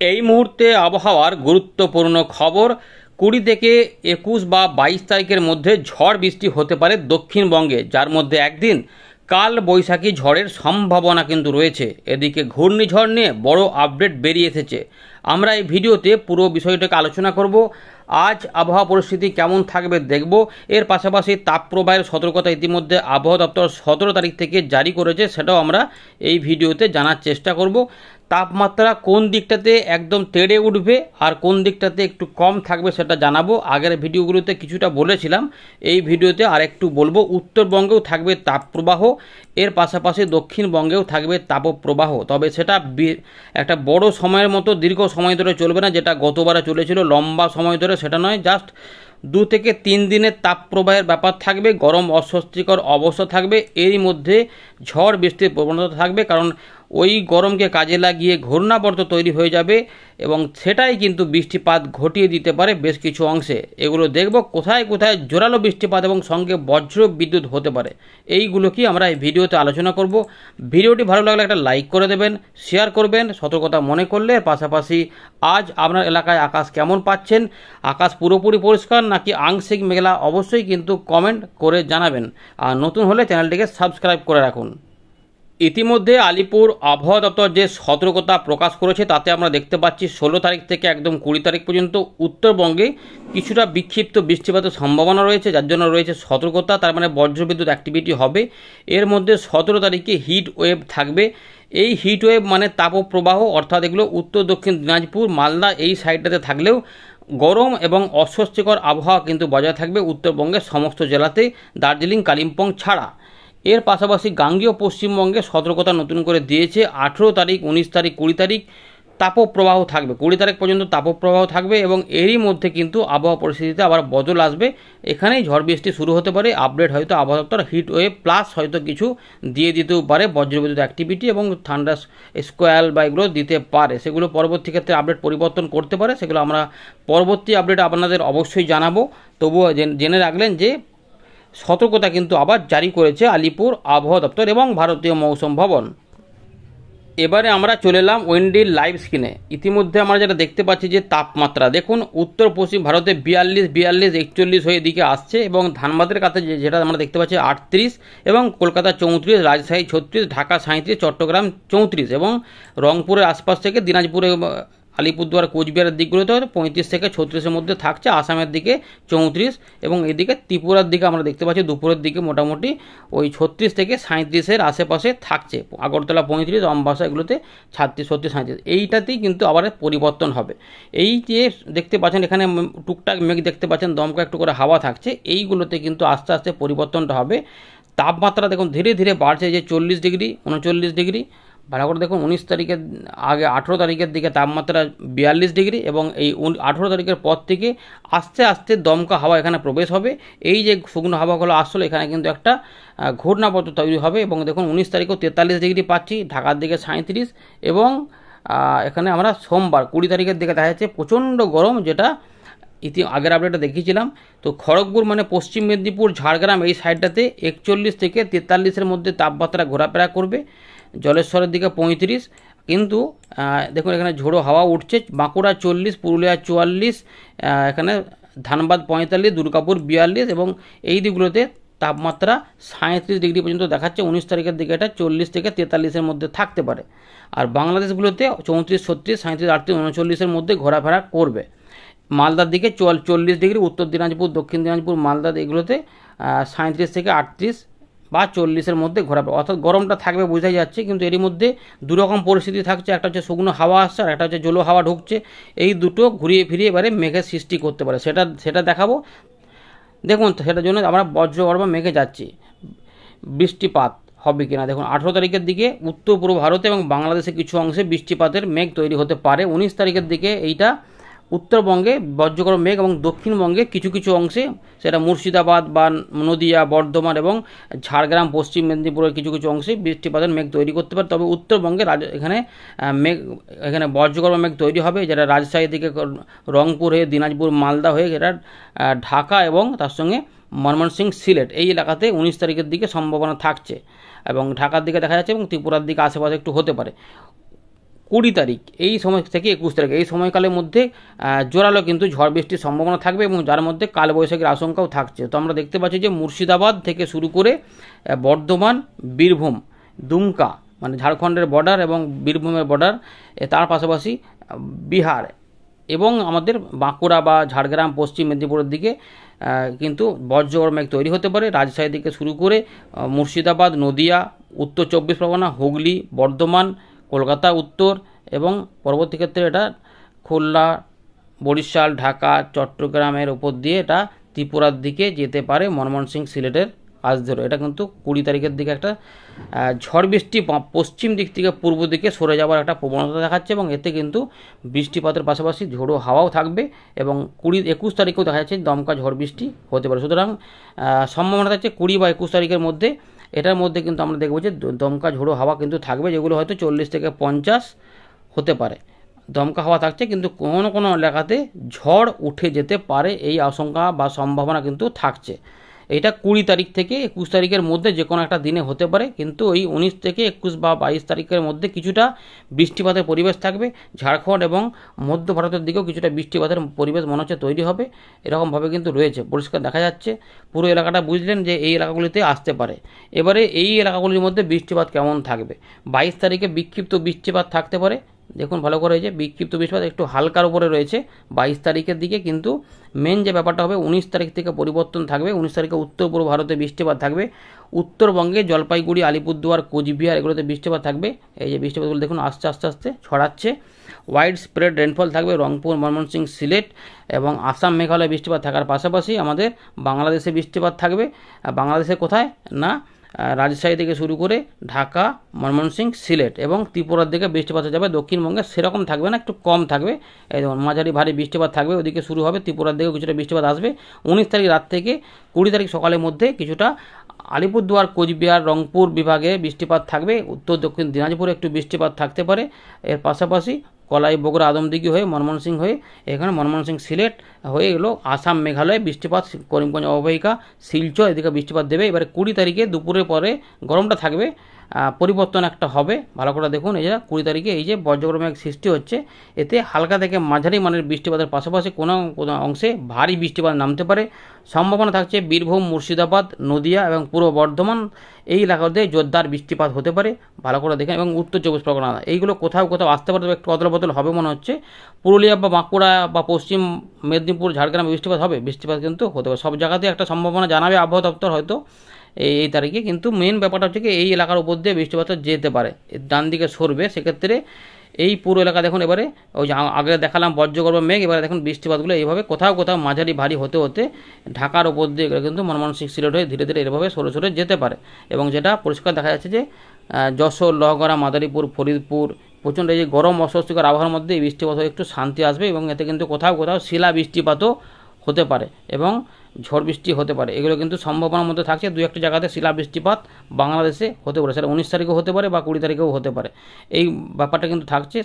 এই মুহূর্তে আবহাওয়ার গুরুত্বপূর্ণ খবর। 20 থেকে 21 বা 22 তারিখের মধ্যে ঝড় বৃষ্টি হতে পারে দক্ষিণবঙ্গে, যার মধ্যে একদিন কাল বৈশাখী ঝড়ের সম্ভাবনা কিন্তু রয়েছে। এদিকে ঘূর্ণিঝড় নিয়ে বড় আপডেট বেরিয়ে এসেছে। আমরা এই ভিডিওতে পুরো বিষয়টাকে আলোচনা করব। আজ আবহাওয়া পরিস্থিতি কেমন থাকবে দেখব। এর পাশাপাশি তাপপ্রবাহের সতর্কতা ইতিমধ্যে আবহাওয়া দপ্তর 17 তারিখ থেকে জারি করেছে, সেটাও আমরা এই ভিডিওতে জানার চেষ্টা করব। তাপমাত্রা কোন দিকটাতে একদম তেড়ে উঠবে আর কোন দিকটাতে একটু কম থাকবে সেটা জানাবো। আগের ভিডিওগুলোতে কিছুটা বলেছিলাম, এই ভিডিওতে আর একটু বলবো। উত্তরবঙ্গেও থাকবে তাপপ্রবাহ, এর পাশাপাশি দক্ষিণবঙ্গেও থাকবে তাপপ্রবাহ। তবে সেটা একটা বড় সময়ের মতো দীর্ঘ সময় ধরে চলবে না, যেটা গতবারে চলেছিল লম্বা সময় ধরে, সেটা নয়। জাস্ট 2 থেকে 3 দিনের তাপপ্রবাহের ব্যাপার থাকবে, গরম অস্বস্তিকর অবস্থা থাকবে, এরই মধ্যে ঝড় বৃষ্টির প্রবণতা থাকবে। কারণ ওই গরমকে কাজে লাগিয়ে ঘূর্ণাবর্ত তৈরি হয়ে যাবে এবং সেটাই কিন্তু বৃষ্টিপাত ঘটিয়ে দিতে পারে বেশ কিছু অংশে। এগুলো দেখব কোথায় কোথায় জোরালো বৃষ্টিপাত এবং সঙ্গে বজ্র বিদ্যুৎ হতে পারে, এইগুলো কি আমরা এই ভিডিওতে আলোচনা করব। ভিডিওটি ভালো লাগলে একটা লাইক করে দেবেন, শেয়ার করবেন সতর্কতা মনে করলে। পাশাপাশি আজ আপনার এলাকায় আকাশ কেমন পাচ্ছেন, আকাশ পুরোপুরি পরিষ্কার নাকি আংশিক মেঘলা, অবশ্যই কিন্তু কমেন্ট করে জানাবেন। আর নতুন হলে চ্যানেলটিকে সাবস্ক্রাইব করে রাখুন। ইতিমধ্যে আলিপুর আবহাওয়া দপ্তর যে সতর্কতা প্রকাশ করেছে তাতে আমরা দেখতে পাচ্ছি 16 তারিখ থেকে একদম 20 তারিখ পর্যন্ত উত্তরবঙ্গে কিছুটা বিক্ষিপ্ত বৃষ্টিপাতের সম্ভাবনা রয়েছে, যার জন্য রয়েছে সতর্কতা। তার মানে বজ্রবিদ্যুৎ অ্যাক্টিভিটি হবে। এর মধ্যে 17 তারিখে হিট ওয়েভ থাকবে। এই হিট ওয়েভ মানে তাপপ্রবাহ, অর্থাৎ এগুলো উত্তর দক্ষিণ দিনাজপুর মালদা এই সাইডটাতে থাকলেও গরম এবং অস্বস্তিকর আবহাওয়া কিন্তু বজায় থাকবে উত্তরবঙ্গের সমস্ত জেলাতে, দার্জিলিং কালিম্পং ছাড়া। এর পাশাপাশি গাঙ্গেয় পশ্চিমবঙ্গে সতর্কতা নতুন করে দিয়েছে। 18 তারিখ 19 তারিখ 20 তারিখ তাপপ্রবাহ থাকবে, 20 তারিখ পর্যন্ত তাপপ্রবাহ থাকবে এবং এরই মধ্যে কিন্তু আবহাওয়া পরিস্থিতিতে আবার বদল আসবে। এখানেই ঝড় বৃষ্টি শুরু হতে পারে। আপডেট হয়তো আবহাওয়া দপ্তর হিট ওয়েভ প্লাস হয়তো কিছু দিয়ে দিতেও পারে, বজ্রবিদ্যুৎ অ্যাক্টিভিটি এবং থান্ডার স্কোয়াল বা এগুলো দিতে পারে। সেগুলো পরবর্তী ক্ষেত্রে আপডেট পরিবর্তন করতে পারে, সেগুলো আমরা পরবর্তী আপডেট আপনাদের অবশ্যই জানাবো। তবুও জেনে রাখলেন যে সতর্কতা কিন্তু আবার জারি করেছে আলিপুর আবহাওয়া দপ্তর এবং ভারতীয় মৌসুম ভবন। এবারে আমরা চলে এলাম উইন্ডির লাইভ স্ক্রিনে। ইতিমধ্যে আমরা যেটা দেখতে পাচ্ছি যে তাপমাত্রা দেখুন, উত্তর পশ্চিম ভারতে 42, 41 হয়ে দিকে আসছে এবং ধানবাদের কাছে যেটা আমরা দেখতে পাচ্ছি 38 এবং কলকাতা 34, রাজশাহী 36, ঢাকা 37, চট্টগ্রাম 34 এবং রংপুরের আশপাশ থেকে দিনাজপুরে আলিপুরদুয়ার কোচবিহারের দিকগুলোতে 35 থেকে 36-এর মধ্যে থাকছে, আসামের দিকে 34 এবং এদিকে ত্রিপুরার দিকে আমরা দেখতে পাচ্ছি দুপুরের দিকে মোটামুটি ওই 36 থেকে 37-এর আশেপাশে থাকছে। আগরতলা 35, আমবাসা এগুলোতে 36, 37, 37, এইটাতেই কিন্তু আবার পরিবর্তন হবে। এই যে দেখতে পাচ্ছেন এখানে টুকটাক মেঘ দেখতে পাচ্ছেন, দমকা একটু করে হাওয়া থাকছে, এইগুলোতে কিন্তু আস্তে আস্তে পরিবর্তনটা হবে। তাপমাত্রা দেখুন ধীরে ধীরে বাড়ছে, যে 40 ডিগ্রি 39 ডিগ্রি, ভালো করে দেখুন 19 তারিখের আগে 18 তারিখের দিকে তাপমাত্রা 42 ডিগ্রি এবং এই 18 তারিখের পর থেকে আস্তে আস্তে দমকা হাওয়া এখানে প্রবেশ হবে। এই যে শুকনো হাওয়াগুলো আসলে এখানে কিন্তু একটা ঘূর্ণাবর্ত তৈরি হবে এবং দেখুন 19 তারিখেও 43 ডিগ্রি পাচ্ছি, ঢাকার দিকে 37 এবং এখানে আমরা সোমবার 20 তারিখের দিকে দেখা যাচ্ছে প্রচণ্ড গরম, যেটা আগের আপডেটটা দেখিয়েছিলাম। তো খড়গপুর মানে পশ্চিম মেদিনীপুর ঝাড়গ্রাম এই সাইডটাতে 41 থেকে 43-এর মধ্যে তাপমাত্রা ঘোরাফেরা করবে। জলেশ্বরের দিকে 35, কিন্তু দেখুন এখানে ঝোড়ো হাওয়া উঠছে। বাঁকুড়া 40, পুরুলিয়া 44, এখানে ধানবাদ 45, দুর্গাপুর 42 এবং এই দিকগুলোতে তাপমাত্রা 37 ডিগ্রি পর্যন্ত দেখাচ্ছে। 19 তারিখের দিকে এটা 40 থেকে 43-এর মধ্যে থাকতে পারে। আর বাংলাদেশগুলোতে 34, 36, 37, 38, 39-এর মধ্যে ঘোরাফেরা করবে। মালদার দিকে 40 ডিগ্রি, উত্তর দিনাজপুর দক্ষিণ দিনাজপুর মালদা এগুলোতে 37 থেকে 38 বা 40-এর মধ্যে ঘোরাবে, অর্থাৎ গরমটা থাকবে বোঝাই যাচ্ছে। কিন্তু এরই মধ্যে দুরকম পরিস্থিতি থাকছে, একটা হচ্ছে শুকনো হাওয়া আসছে আর একটা হচ্ছে জলো হাওয়া ঢুকছে। এই দুটো ঘুরিয়ে ফিরিয়ে এবারে মেঘের সৃষ্টি করতে পারে, সেটা দেখাবো। দেখুন সেটার জন্য আমরা বজ্রগর্ভ মেঘে যাচ্ছি, বৃষ্টিপাত হবে কিনা দেখুন। 18 তারিখের দিকে উত্তর পূর্ব ভারতে এবং বাংলাদেশে কিছু অংশে বৃষ্টিপাতের মেঘ তৈরি হতে পারে। 19 তারিখের দিকে এইটা উত্তরবঙ্গে বজ্রগর্ভ মেঘ এবং দক্ষিণবঙ্গে কিছু কিছু অংশে, সেটা মুর্শিদাবাদ বা নদিয়া, বর্ধমান এবং ঝাড়গ্রাম পশ্চিম মেদিনীপুরের কিছু কিছু অংশে বৃষ্টিপাতের মেঘ তৈরি করতে পারে। তবে উত্তরবঙ্গে এখানে বজ্রগর্ভ মেঘ তৈরি হবে, যেটা রাজশাহী থেকে রংপুর হয়ে দিনাজপুর মালদা হয়ে যেটা ঢাকা এবং তার সঙ্গে ময়মনসিংহ সিলেট এই এলাকাতে 19 তারিখের দিকে সম্ভাবনা থাকছে এবং ঢাকার দিকে দেখা যাচ্ছে এবং ত্রিপুরার দিকে আশেপাশে একটু হতে পারে। 20 তারিখ এই সময় থেকে 21 তারিখ এই সময়কালের মধ্যে জোরালো কিন্তু ঝড় বৃষ্টির সম্ভাবনা থাকবে এবং যার মধ্যে কালবৈশাখীর আশঙ্কাও থাকছে। তো আমরা দেখতে পাচ্ছি যে মুর্শিদাবাদ থেকে শুরু করে বর্ধমান, বীরভূম, দুমকা মানে ঝাড়খণ্ডের বর্ডার এবং বীরভূমের বর্ডার, তার পাশাপাশি বিহার এবং আমাদের বাঁকুড়া বা ঝাড়গ্রাম, পশ্চিম মেদিনীপুরের দিকে কিন্তু বজ্রগড় মেঘ তৈরি হতে পারে। রাজশাহী থেকে শুরু করে মুর্শিদাবাদ, নদিয়া, উত্তর 24 পরগনা, হুগলি, বর্ধমান, কলকাতা উত্তর এবং পরবর্তী ক্ষেত্রে এটা খুলনা, বরিশাল, ঢাকা, চট্টগ্রামের উপর দিয়ে এটা ত্রিপুরার দিকে যেতে পারে ময়মনসিংহ, সিলেটের আজ ধরে। এটা কিন্তু 20 তারিখের দিকে একটা ঝড় বৃষ্টি পশ্চিম দিক থেকে পূর্ব দিকে সরে যাওয়ার একটা প্রবণতা দেখাচ্ছে এবং এতে কিন্তু বৃষ্টিপাতের পাশাপাশি ঝোড়ো হাওয়াও থাকবে এবং 21 তারিখেও দেখা যাচ্ছে দমকা ঝড় বৃষ্টি হতে পারে। সুতরাং সম্ভাবনা থাকছে 20 বা 21 তারিখের মধ্যে। এটার মধ্যে কিন্তু আমরা দেখব যে দমকা ঝোড়ো হাওয়া কিন্তু থাকবে, যেগুলো হয়তো 40 থেকে 50 হতে পারে। দমকা হাওয়া থাকছে, কিন্তু কোনো কোনো এলাকাতে ঝড় উঠে যেতে পারে, এই আশঙ্কা বা সম্ভাবনা কিন্তু থাকছে। এটা 20 তারিখ থেকে 21 তারিখের মধ্যে যে কোনো একটা দিনে হতে পারে, কিন্তু ওই 19 থেকে 21 বা 22 তারিখের মধ্যে কিছুটা বৃষ্টিপাতের পরিবেশ থাকবে। ঝাড়খণ্ড এবং মধ্য ভারতের দিকেও কিছুটা বৃষ্টিপাতের পরিবেশ মনে হচ্ছে তৈরি হবে, এরকমভাবে কিন্তু রয়েছে, পরিষ্কার দেখা যাচ্ছে। পুরো এলাকাটা বুঝলেন যে এই এলাকাগুলিতে আসতে পারে। এবারে এই এলাকাগুলির মধ্যে বৃষ্টিপাত কেমন থাকবে? 22 তারিখে বিক্ষিপ্ত বৃষ্টিপাত থাকতে পারে। দেখুন ভালো করে, যে বিক্ষিপ্ত বৃষ্টিপাত একটু হালকার উপরে রয়েছে 22 তারিখের দিকে, কিন্তু মেন যে ব্যাপারটা হবে 19 তারিখ থেকে পরিবর্তন থাকবে। 19 তারিখে উত্তর পূর্ব ভারতে বৃষ্টিপাত থাকবে। উত্তরবঙ্গে জলপাইগুড়ি, আলিপুরদুয়ার, কোচবিহার এগুলোতে বৃষ্টিপাত থাকবে। এই যে বৃষ্টিপাতগুলো দেখুন আস্তে আস্তে আস্তে ছড়াচ্ছে। ওয়াইড স্প্রেড রেনফল থাকবে রংপুর, ময়মনসিংহ, সিলেট এবং আসাম, মেঘালয় বৃষ্টিপাত থাকার পাশাপাশি আমাদের বাংলাদেশে বৃষ্টিপাত থাকবে। বাংলাদেশে কোথায় না, রাজশাহী থেকে শুরু করে ঢাকা, ময়মনসিংহ, সিলেট এবং ত্রিপুরার দিকে বৃষ্টিপাত হয়ে যাবে। দক্ষিণবঙ্গে সেরকম থাকবে না, একটু কম থাকবে। এই দেখুন মাঝারি ভারী বৃষ্টিপাত থাকবে, ওদিকে শুরু হবে, ত্রিপুরার দিকেও কিছুটা বৃষ্টিপাত আসবে। 19 তারিখ রাত থেকে 20 তারিখ সকালের মধ্যে কিছুটা আলিপুরদুয়ার, কোচবিহার, রংপুর বিভাগে বৃষ্টিপাত থাকবে। উত্তর দক্ষিণ দিনাজপুরে একটু বৃষ্টিপাত থাকতে পারে। এর পাশাপাশি কলাই, বগুড়া, আদমদিঘি হয়ে ময়মনসিংহ হয়ে এখানে ময়মনসিংহ, সিলেট হয়ে এলো আসাম, মেঘালয় বৃষ্টিপাত, করিমগঞ্জ অববাহিকা, শিলচর এদিকে বৃষ্টিপাত দেবে। এবারে 20 তারিখে দুপুরের পরে গরমটা থাকবে, পরিবর্তন একটা হবে। ভালো করে দেখুন, এই যে 20 তারিখে এই যে বজ্রগড় মেঘ সৃষ্টি হচ্ছে, এতে হালকা থেকে মাঝারি মানের বৃষ্টিপাতের পাশাপাশি কোনো কোনো অংশে ভারী বৃষ্টিপাত নামতে পারে। সম্ভাবনা থাকছে বীরভূম, মুর্শিদাবাদ, নদিয়া এবং পূর্ব বর্ধমান এই এলাকাতে জোরদার বৃষ্টিপাত হতে পারে। ভালো করে দেখেন, এবং উত্তর 24 পরগনা এইগুলো কোথাও কোথাও আসতে পারে, তবে একটু অদল বদল হবে মনে হচ্ছে। পুরুলিয়া বা বাঁকুড়া বা পশ্চিম মেদিনীপুর, ঝাড়গ্রামে বৃষ্টিপাত হবে, বৃষ্টিপাত কিন্তু হতে পারে। সব জায়গাতে একটা সম্ভাবনা জানাবে আবহাওয়া দপ্তর হয়তো এই তারিখে, কিন্তু মেন ব্যাপারটা হচ্ছে কি এই এলাকার উপর দিয়ে বৃষ্টিপাত যেতে পারে, ডান দিকে সরবে। সেক্ষেত্রে এই পুরো এলাকা দেখুন, এবারে ওই যে আগে দেখালাম বজ্রগর্ভ মেঘ, এবারে দেখুন বৃষ্টিপাতগুলো এইভাবে কোথাও কোথাও মাঝারি ভারী হতে হতে ঢাকার উপর দিয়ে কিন্তু ময়মনসিংহ, সিলেট হয়ে ধীরে ধীরে এভাবে সরে সরে যেতে পারে। এবং যেটা পরিষ্কার দেখা যাচ্ছে যে যশোর, লোহাগড়া, মাদারীপুর, ফরিদপুর প্রচণ্ড এই যে গরম অস্বস্তিকর আবহাওয়ার মধ্যে এই বৃষ্টিপাত হয়ে একটু শান্তি আসবে এবং এতে কিন্তু কোথাও কোথাও শিলা বৃষ্টিপাতও হতে পারে এবং ঝড় বৃষ্টি হতে পারে। এগুলো কিন্তু সম্ভাবনার মধ্যে থাকছে। দু একটা জায়গাতে শিলা বৃষ্টিপাত বাংলাদেশে হতে পারে, সেটা 19 তারিখেও হতে পারে বা 20 তারিখেও হতে পারে। এই ব্যাপারটা কিন্তু থাকছে।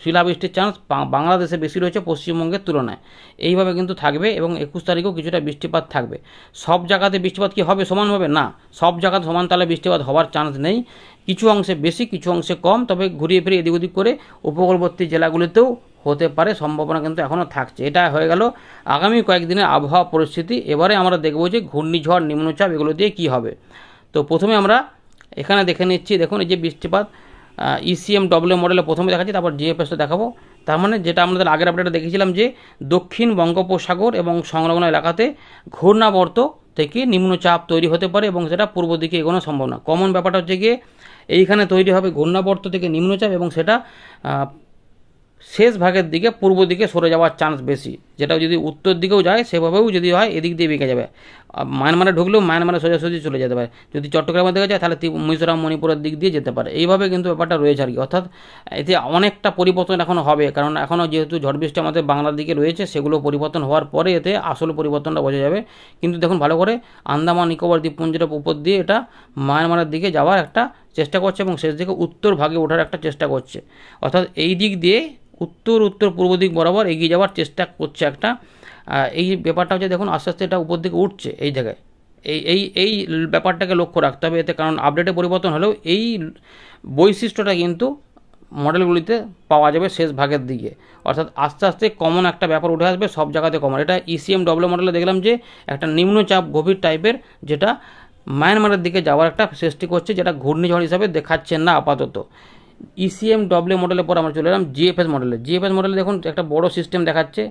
শিলা বৃষ্টির চান্স বাংলাদেশে বেশি রয়েছে পশ্চিমবঙ্গের তুলনায়। এইভাবে কিন্তু থাকবে এবং 21 তারিখেও কিছুটা বৃষ্টিপাত থাকবে। সব জায়গাতে বৃষ্টিপাত কি হবে সমানভাবে? না, সব জায়গাতে সমান তালে বৃষ্টিপাত হওয়ার চান্স নেই। কিছু অংশে বেশি, কিছু অংশে কম, তবে ঘুরিয়ে ফিরিয়ে এদিক ওদিক করে উপকূলবর্তী জেলাগুলিতেও হতে পারে, সম্ভাবনা কিন্তু এখনও থাকছে। এটা হয়ে গেল আগামী কয়েকদিনের আবহাওয়া পরিস্থিতি। এবারে আমরা দেখব যে ঘূর্ণিঝড়, নিম্নচাপ এগুলো দিয়ে কী হবে। তো প্রথমে আমরা এখানে দেখে নিচ্ছি, দেখুন এই যে বৃষ্টিপাত ECMW মডেলে প্রথমে দেখাচ্ছি, তারপর GFS দেখাবো। তার মানে যেটা আমাদের আগের আপডেটে দেখেছিলাম যে দক্ষিণ বঙ্গোপসাগর এবং সংলগ্ন এলাকাতে ঘূর্ণাবর্ত থেকে নিম্নচাপ তৈরি হতে পারে এবং সেটা পূর্ব দিকে এগোনো সম্ভব না। কমন ব্যাপারটা হচ্ছে গিয়ে এইখানে তৈরি হবে ঘূর্ণাবর্ত থেকে নিম্নচাপ এবং সেটা শেষ ভাগের দিকে পূর্ব দিকে সরে যাওয়ার চান্স বেশি। যেটা যদি উত্তর দিকেও যায় সেভাবেও যদি হয় এদিক দিয়ে বেঁকে যাবে। মায়ানমারে ঢুকলেও মায়ানমারে সোজাসুজি চলে যেতে পারে। যদি চট্টগ্রামের দিকে যায় তাহলে মিজোরাম, মণিপুরের দিক দিয়ে যেতে পারে। এইভাবে কিন্তু ব্যাপারটা রয়েছে আর কি। অর্থাৎ এতে অনেকটা পরিবর্তন এখনও হবে, কারণ এখনও যেহেতু ঝড় বৃষ্টি আমাদের বাংলার দিকে রয়েছে, সেগুলো পরিবর্তন হওয়ার পরে এতে আসল পরিবর্তনটা বোঝা যাবে। কিন্তু দেখুন ভালো করে, আন্দামান নিকোবর দ্বীপপুঞ্জের উপর দিয়ে এটা মায়ানমারের দিকে যাওয়ার একটা চেষ্টা করছে এবং শেষ দিকে উত্তর ভাগে ওঠার একটা চেষ্টা করছে। অর্থাৎ এই দিক দিয়ে উত্তর পূর্ব দিক বরাবর এগিয়ে যাওয়ার চেষ্টা করছে একটা। এই ব্যাপারটা হচ্ছে দেখুন আস্তে আস্তে এটা উপর দিকে উঠছে এই জায়গায়। এই ব্যাপারটাকে লক্ষ্য রাখতে হবে এতে, কারণ আপডেটে পরিবর্তন হলেও এই বৈশিষ্ট্যটা কিন্তু মডেলগুলিতে পাওয়া যাবে শেষ ভাগের দিকে, অর্থাৎ আস্তে আস্তে কমন একটা ব্যাপার উঠে আসবে, সব জায়গাতে কমন। এটা ইসিএম ডব্লিউ মডেলে দেখলাম যে একটা নিম্নচাপ গভীর টাইপের, যেটা মায়ানমারের দিকে যাওয়ার একটা সৃষ্টি করছে, যেটা ঘূর্ণিঝড় হিসাবে দেখাচ্ছে না আপাতত। ইসিএম ডব্লিউ মডেলের পর আমরা চলে এলাম জিএফএস মডেলে। জিএফএস মডেলে দেখুন একটা বড় সিস্টেম দেখাচ্ছে,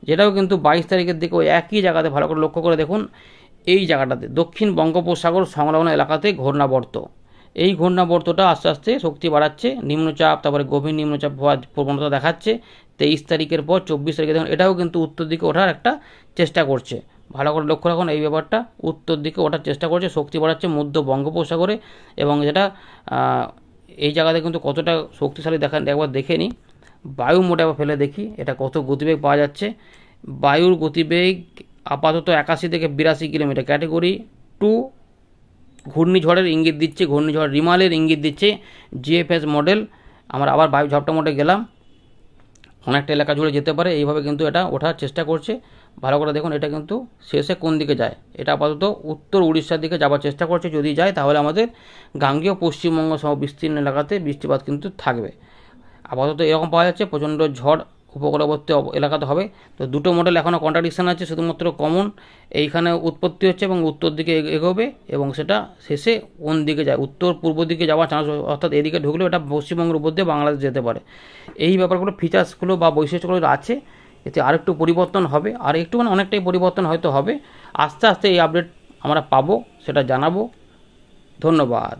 যেটাও কিন্তু 22 তারিখের দিকে ওই একই জায়গাতে, ভালো করে লক্ষ্য করে দেখুন, এই জায়গাটাতে দক্ষিণ বঙ্গোপসাগর সংলগ্ন এলাকাতে ঘূর্ণাবর্ত, এই ঘূর্ণাবর্তটা আস্তে আস্তে শক্তি বাড়াচ্ছে, নিম্নচাপ তারপরে গভীর নিম্নচাপ হওয়ার প্রবণতা দেখাচ্ছে। 23 তারিখের পর 24 তারিখে দেখুন এটাও কিন্তু উত্তর দিকে ওঠার একটা চেষ্টা করছে, ভালো করে লক্ষ্য রাখুন এই ব্যাপারটা, উত্তর দিকে ওঠার চেষ্টা করছে, শক্তি বাড়াচ্ছে মধ্য বঙ্গোপসাগরে। এবং যেটা এই জায়গাতে কিন্তু কতটা শক্তিশালী একবার দেখে নিই, বায়ু মোটে আবার ফেলে দেখি এটা কত গতিবেগ পাওয়া যাচ্ছে। বায়ুর গতিবেগ আপাতত 81 থেকে 82 কিলোমিটার, ক্যাটেগরি 2, ঘূর্ণিঝড়ের ইঙ্গিত দিচ্ছে, ঘূর্ণিঝড় রিমালের ইঙ্গিত দিচ্ছে জিএফএস মডেল। আমরা আবার বায়ু ঝাপটা মোডে গেলাম, অনেকটা এলাকা জুড়ে যেতে পারে, এইভাবে কিন্তু এটা ওঠার চেষ্টা করছে। ভালো করে দেখুন এটা কিন্তু শেষে কোন দিকে যায়, এটা আপাতত উত্তর উড়িষ্যার দিকে যাওয়ার চেষ্টা করছে। যদি যায় তাহলে আমাদের গাঙ্গেয় পশ্চিমবঙ্গ সহ বিস্তীর্ণ এলাকাতে বৃষ্টিপাত কিন্তু থাকবে। আপাতত এরকম পাওয়া যাচ্ছে, প্রচণ্ড ঝড় উপকূলবর্তী এলাকাতে হবে। তো দুটো মডেল এখনও কন্ট্রাডিকশান আছে, শুধুমাত্র কমন এইখানে উৎপত্তি হচ্ছে এবং উত্তর দিকে এগোবে, এবং সেটা শেষে কোন দিকে যায়, উত্তর পূর্ব দিকে যাওয়ার চান্স, অর্থাৎ এদিকে ঢুকলেও এটা পশ্চিমবঙ্গের উপর দিয়ে বাংলাদেশ যেতে পারে। এই ব্যাপারগুলো ফিচার্সগুলো বা বৈশিষ্ট্যগুলো আছে, এতে আরেকটু পরিবর্তন হবে, আর একটু মানে অনেকটাই পরিবর্তন হয়তো হবে। আস্তে আস্তে এই আপডেট আমরা পাবো, সেটা জানাবো। ধন্যবাদ।